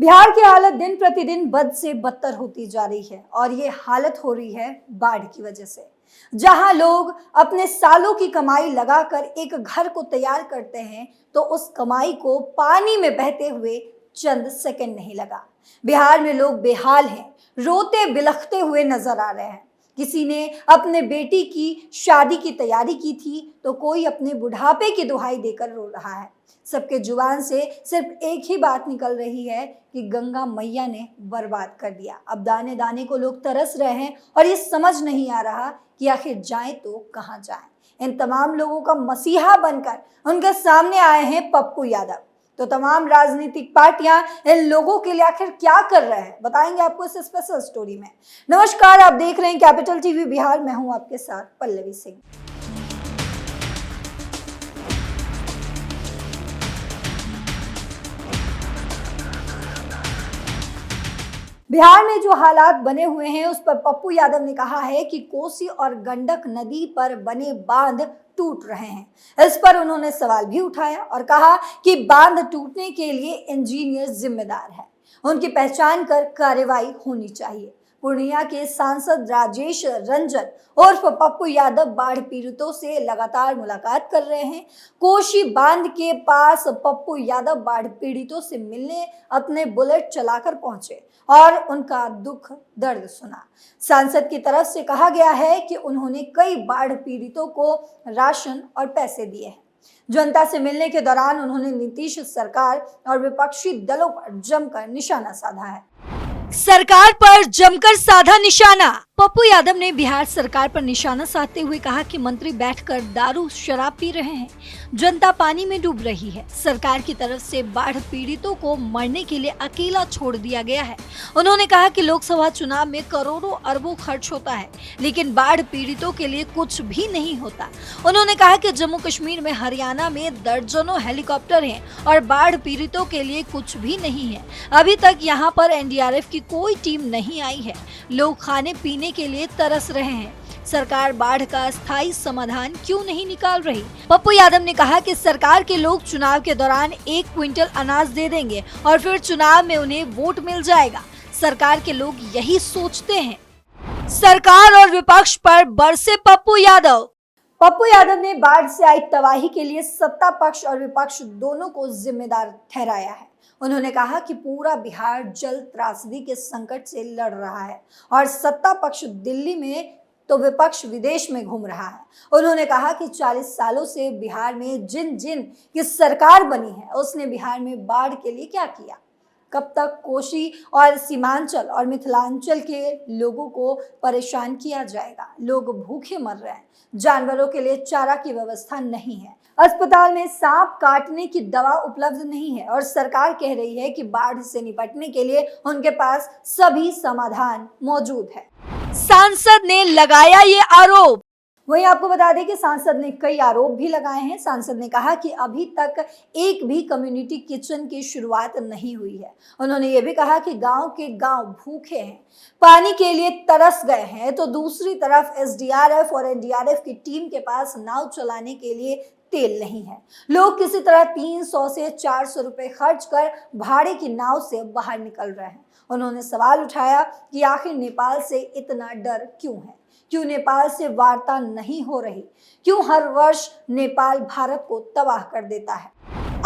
बिहार की हालत दिन प्रतिदिन बद से बदतर होती जा रही है और ये हालत हो रही है बाढ़ की वजह से। जहां लोग अपने सालों की कमाई लगाकर एक घर को तैयार करते हैं तो उस कमाई को पानी में बहते हुए चंद सेकंड नहीं लगा। बिहार में लोग बेहाल हैं, रोते बिलखते हुए नजर आ रहे हैं। किसी ने अपने बेटी की शादी की तैयारी की थी तो कोई अपने बुढ़ापे की दुहाई देकर रो रहा है। सबके जुबान से सिर्फ एक ही बात निकल रही है कि गंगा मैया ने बर्बाद कर दिया। अब दाने दाने को लोग तरस रहे हैं और ये समझ नहीं आ रहा कि आखिर जाएं तो कहां जाएं। इन तमाम लोगों का मसीहा बनकर उनके सामने आए हैं पप्पू यादव। तो तमाम राजनीतिक पार्टियां इन लोगों के लिए आखिर क्या कर रहे हैं, बताएंगे आपको इस स्पेशल स्टोरी में। नमस्कार, आप देख रहे हैं कैपिटल टीवी बिहार। मैं हूं आपके साथ पल्लवी सिंह। बिहार में जो हालात बने हुए हैं उस पर पप्पू यादव ने कहा है कि कोसी और गंडक नदी पर बने बांध टूट रहे हैं। इस पर उन्होंने सवाल भी उठाया और कहा कि बांध टूटने के लिए इंजीनियर जिम्मेदार है, उनकी पहचान कर कार्रवाई होनी चाहिए। पूर्णिया के सांसद राजेश रंजन उर्फ पप्पू यादव बाढ़ पीड़ितों से लगातार मुलाकात कर रहे हैं। कोसी बांध के पास पप्पू यादव बाढ़ पीड़ितों से मिलने अपने बुलेट चलाकर पहुंचे और उनका दुख दर्द सुना। सांसद की तरफ से कहा गया है कि उन्होंने कई बाढ़ पीड़ितों को राशन और पैसे दिए हैं। जनता से मिलने के दौरान उन्होंने नीतीश सरकार और विपक्षी दलों पर जमकर निशाना साधा है। सरकार पर जमकर साधा निशाना। पप्पू यादव ने बिहार सरकार पर निशाना साधते हुए कहा कि मंत्री बैठकर दारू शराब पी रहे हैं, जनता पानी में डूब रही है। सरकार की तरफ से बाढ़ पीड़ितों को मरने के लिए अकेला छोड़ दिया गया है। उन्होंने कहा कि लोकसभा चुनाव में करोड़ों अरबों खर्च होता है लेकिन बाढ़ पीड़ितों के लिए कुछ भी नहीं होता। उन्होंने कहा कि जम्मू कश्मीर में, हरियाणा में दर्जनों हेलीकॉप्टर हैं और बाढ़ पीड़ितों के लिए कुछ भी नहीं है। अभी तक यहाँ पर एनडीआरएफ की कोई टीम नहीं आई है। लोग खाने पीने के लिए तरस रहे हैं। सरकार बाढ़ का स्थायी समाधान क्यों नहीं निकाल रही? पप्पू यादव ने कहा कि सरकार के लोग चुनाव के दौरान 1 क्विंटल अनाज दे देंगे और फिर चुनाव में उन्हें वोट मिल जाएगा। सरकार के लोग यही सोचते हैं। सरकार और विपक्ष पर बरसे पप्पू यादव। पप्पू यादव ने बाढ़ से आई तबाही के लिए सत्ता पक्ष और विपक्ष दोनों को जिम्मेदार ठहराया है। उन्होंने कहा कि पूरा बिहार जल त्रासदी के संकट से लड़ रहा है और सत्ता पक्ष दिल्ली में तो विपक्ष विदेश में घूम रहा है। उन्होंने कहा कि 40 सालों से बिहार में जिन जिन की सरकार बनी है उसने बिहार में बाढ़ के लिए क्या किया? कब तक कोसी और सीमांचल और मिथिलांचल के लोगों को परेशान किया जाएगा? लोग भूखे मर रहे हैं, जानवरों के लिए चारा की व्यवस्था नहीं है, अस्पताल में सांप काटने की दवा उपलब्ध नहीं है और सरकार कह रही है कि बाढ़ से निपटने के लिए उनके पास सभी समाधान मौजूद है। सांसद ने लगाया ये आरोप। वहीं आपको बता दें कि सांसद ने कई आरोप भी लगाए हैं। सांसद ने कहा कि अभी तक एक भी कम्युनिटी किचन की शुरुआत नहीं हुई है। उन्होंने ये भी कहा कि गांव के गांव भूखे हैं, पानी के लिए तरस गए हैं, तो दूसरी तरफ एसडीआरएफ और एनडीआरएफ की टीम के पास नाव चलाने के लिए तेल नहीं है। लोग किसी तरह 300 से 400 रुपए खर्च कर भाड़े की नाव से बाहर निकल रहे हैं। उन्होंने सवाल उठाया कि आखिर नेपाल से इतना डर क्यों है? क्यों नेपाल से वार्ता नहीं हो रही? क्यों हर वर्ष नेपाल भारत को तबाह कर देता है?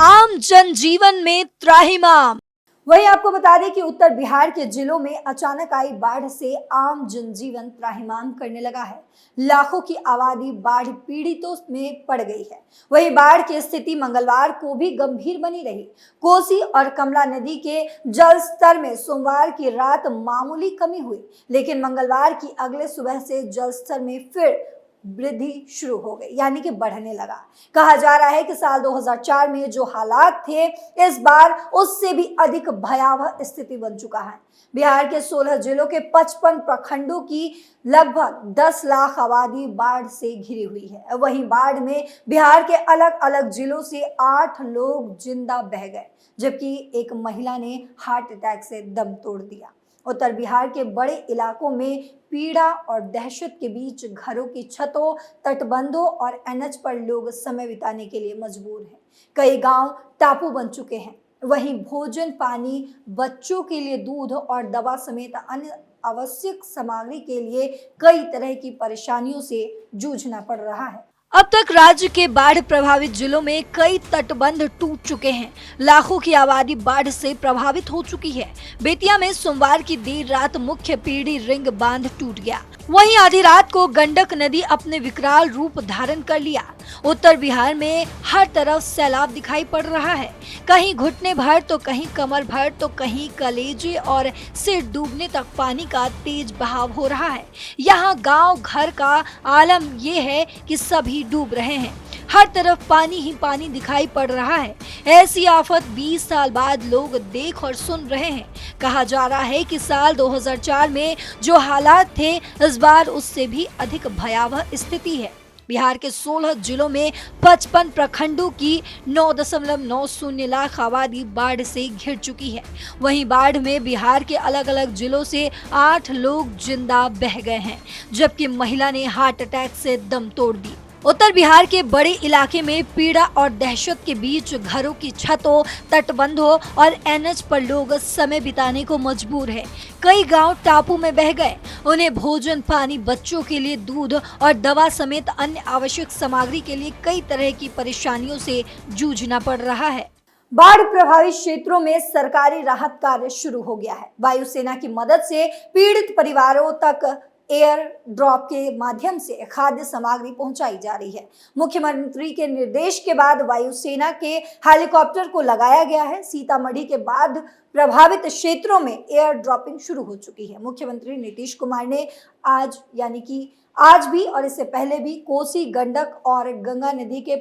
आम जनजीवन में त्राहिमाम। वहीं आपको बता दें कि उत्तर बिहार के जिलों में अचानक आई बाढ़ से आम जनजीवन त्राहिमाम करने लगा है। लाखों की आबादी बाढ़ पीड़ितों में पड़ गई है। वहीं बाढ़ की स्थिति मंगलवार को भी गंभीर बनी रही। कोसी और कमला नदी के जल स्तर में सोमवार की रात मामूली कमी हुई, लेकिन मंगलवार की अगले सुबह से जल स्तर में फिर वृद्धि शुरू हो गई, यानी कि बढ़ने लगा। कहा जा रहा है कि साल 2004 में जो हालात थे इस बार उससे भी अधिक भयावह स्थिति बन चुका है। बिहार के 16 जिलों के 55 प्रखंडों की लगभग 10 लाख आबादी बाढ़ से घिरी हुई है। वहीं बाढ़ में बिहार के अलग अलग जिलों से 8 लोग जिंदा बह गए, जबकि एक महिला ने हार्ट अटैक से दम तोड़ दिया। उत्तर बिहार के बड़े इलाकों में पीड़ा और दहशत के बीच घरों की छतों, तटबंधों और एनएच पर लोग समय बिताने के लिए मजबूर हैं। कई गांव टापू बन चुके हैं। वहीं भोजन, पानी, बच्चों के लिए दूध और दवा समेत अन्य आवश्यक सामग्री के लिए कई तरह की परेशानियों से जूझना पड़ रहा है। अब तक राज्य के बाढ़ प्रभावित जिलों में कई तटबंध टूट चुके हैं। लाखों की आबादी बाढ़ से प्रभावित हो चुकी है। बेतिया में सोमवार की देर रात मुख्य पीढ़ी रिंग बांध टूट गया। वहीं आधी रात को गंडक नदी अपने विकराल रूप धारण कर लिया। उत्तर बिहार में हर तरफ सैलाब दिखाई पड़ रहा है। कहीं घुटने भर तो कहीं कमर भर तो कहीं कलेजे और सिर डूबने तक पानी का तेज बहाव हो रहा है। यहाँ गांव घर का आलम ये है कि सभी डूब रहे हैं। हर तरफ पानी ही पानी दिखाई पड़ रहा है। ऐसी आफत 20 साल बाद लोग देख और सुन रहे हैं। कहा जा रहा है कि साल 2004 में जो हालात थे, इस बार उससे भी अधिक भयावह स्थिति है। बिहार के 16 जिलों में 55 प्रखंडों की 9.90 लाख आबादी बाढ़ से घिर चुकी है। वहीं बाढ़ में बिहार के अलग अलग जिलों से 8 लोग जिंदा बह गए हैं, जबकि महिला ने हार्ट अटैक से दम तोड़ दी। उत्तर बिहार के बड़े इलाके में पीड़ा और दहशत के बीच घरों की छतों, तटबंधों और एनएच पर लोग समय बिताने को मजबूर है। कई गांव टापू में बह गए। उन्हें भोजन, पानी, बच्चों के लिए दूध और दवा समेत अन्य आवश्यक सामग्री के लिए कई तरह की परेशानियों से जूझना पड़ रहा है। बाढ़ प्रभावित क्षेत्रों में सरकारी राहत कार्य शुरू हो गया है। वायुसेना की मदद से पीड़ित परिवारों तक एयर ड्रॉप के माध्यम से खाद्य सामग्री पहुंचाई जा रही है। मुख्यमंत्री के निर्देश के बाद वायुसेना के हेलीकॉप्टर को लगाया गया है। सीतामढ़ी के बाद प्रभावित क्षेत्रों में एयर ड्रॉपिंग शुरू हो चुकी है। मुख्यमंत्री नीतीश कुमार ने आज भी और इससे पहले भी कोसी, गंडक और गंगा नदी के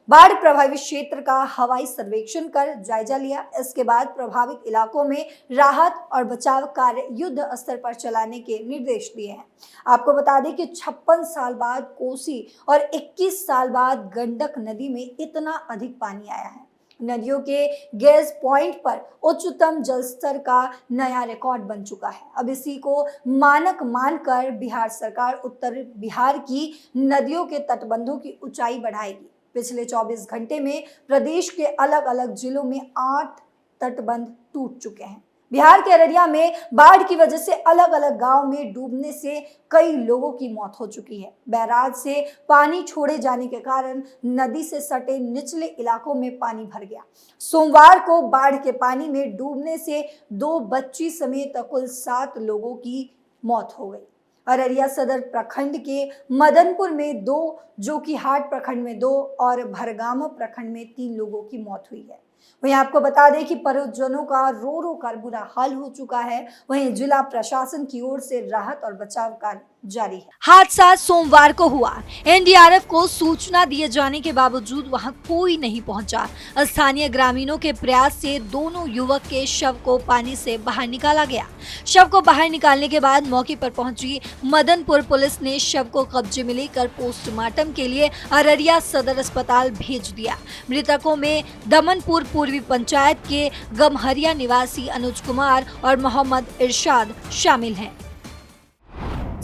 बाढ़ प्रभावित क्षेत्र का हवाई सर्वेक्षण कर जायजा लिया। इसके बाद प्रभावित इलाकों में राहत और बचाव कार्य युद्ध स्तर पर चलाने के निर्देश दिए हैं। आपको बता दें कि 56 साल बाद कोसी और 21 साल बाद गंडक नदी में इतना अधिक पानी आया है। नदियों के गैस पॉइंट पर उच्चतम जलस्तर का नया रिकॉर्ड बन चुका है। अब इसी को मानक मानकर बिहार सरकार उत्तर बिहार की नदियों के तटबंधों की ऊंचाई बढ़ाएगी। पिछले 24 घंटे में प्रदेश के अलग अलग जिलों में 8 तटबंध टूट चुके हैं। बिहार के अररिया में बाढ़ की वजह से अलग अलग गांव में डूबने से कई लोगों की मौत हो चुकी है। बैराज से पानी छोड़े जाने के कारण नदी से सटे निचले इलाकों में पानी भर गया। सोमवार को बाढ़ के पानी में डूबने से 2 बच्ची समेत कुल 7 लोगों की मौत हो गई। अररिया सदर प्रखंड के मदनपुर में 2, जोकीहाट प्रखंड में 2 और भरगामा प्रखंड में 3 लोगों की मौत हुई है। वहीं आपको बता दें कि परिजनों का रो रो कर बुरा हाल हो चुका है। वहीं जिला प्रशासन की ओर से राहत और बचाव कार्य जारी है। हादसा सोमवार को हुआ। एनडीआरएफ को सूचना दिए जाने के बावजूद वहां कोई नहीं पहुंचा। स्थानीय ग्रामीणों के प्रयास से दोनों युवक के शव को पानी से बाहर निकाला गया। शव को बाहर निकालने के बाद मौके पर पहुंची मदनपुर पुलिस ने शव को कब्जे में लेकर पोस्टमार्टम के लिए अररिया सदर अस्पताल भेज दिया। मृतकों में दमनपुर पूर्वी पंचायत के गमहरिया निवासी अनुज कुमार और मोहम्मद इरशाद शामिल हैं।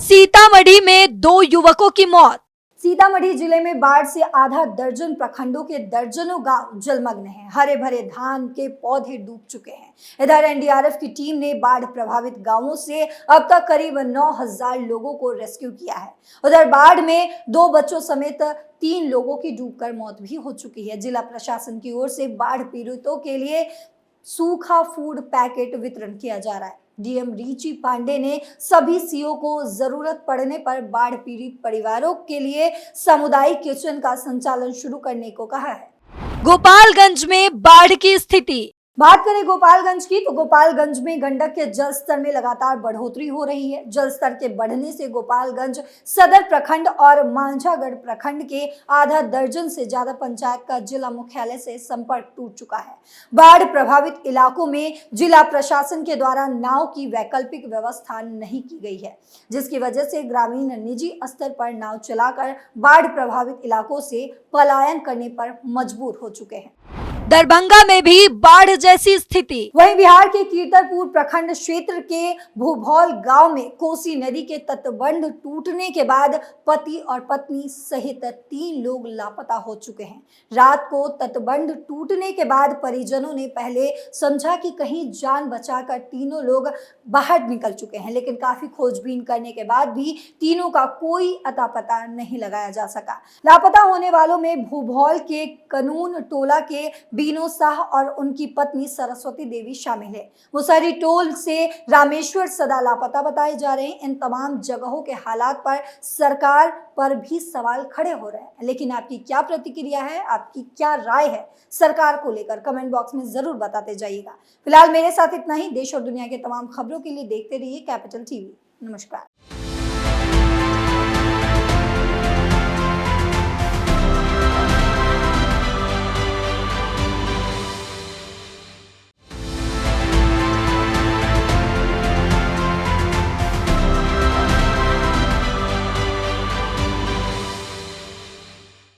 सीतामढ़ी में 2 युवकों की मौत। सीतामढ़ी जिले में बाढ़ से आधा दर्जन प्रखंडों के दर्जनों गांव जलमग्न हैं। हरे भरे धान के पौधे डूब चुके हैं। इधर एनडीआरएफ की टीम ने बाढ़ प्रभावित गांवों से अब तक करीब 9000 लोगों को रेस्क्यू किया है। उधर बाढ़ में 2 बच्चों समेत 3 लोगों की डूबकर मौत भी हो चुकी है। जिला प्रशासन की ओर से बाढ़ पीड़ितों के लिए सूखा फूड पैकेट वितरण किया जा रहा है। डीएम रिची पांडे ने सभी सीओ को जरूरत पड़ने पर बाढ़ पीड़ित परिवारों के लिए सामुदायिक किचन का संचालन शुरू करने को कहा है। गोपालगंज में बाढ़ की स्थिति। बात करें गोपालगंज की तो गोपालगंज में गंडक के जल स्तर में लगातार बढ़ोतरी हो रही है। जल स्तर के बढ़ने से गोपालगंज सदर प्रखंड और मांझागढ़ प्रखंड के आधा दर्जन से ज्यादा पंचायत का जिला मुख्यालय से संपर्क टूट चुका है। बाढ़ प्रभावित इलाकों में जिला प्रशासन के द्वारा नाव की वैकल्पिक व्यवस्था नहीं की गई है, जिसकी वजह से ग्रामीण निजी स्तर पर नाव चलाकर बाढ़ प्रभावित इलाकों से पलायन करने पर मजबूर हो चुके हैं। दरभंगा में भी बाढ़ जैसी स्थिति। वहीं बिहार के कीरतपुर प्रखंड क्षेत्र के भूभौल गांव में कोसी नदी के तटबंध टूटने के बाद पति और पत्नी सहित 3 लोग लापता हो चुके हैं। रात को तटबंध टूटने के बाद परिजनों ने पहले समझा कि कहीं जान बचाकर तीनों लोग बाहर निकल चुके हैं, लेकिन काफी खोजबीन करने के बाद भी तीनों का कोई अता पता नहीं लगाया जा सका। लापता होने वालों में भूभौल के कनून टोला के बीनो शाह और उनकी पत्नी सरस्वती देवी शामिल है। मुसहरी टोल से रामेश्वर सदा लापता बताए जा रहे हैं। इन तमाम जगहों के हालात पर सरकार पर भी सवाल खड़े हो रहे हैं, लेकिन आपकी क्या प्रतिक्रिया है, आपकी क्या राय है सरकार को लेकर, कमेंट बॉक्स में जरूर बताते जाइएगा। फिलहाल मेरे साथ इतना ही। देश और दुनिया के तमाम खबरों के लिए देखते रहिए कैपिटल टीवी। नमस्कार।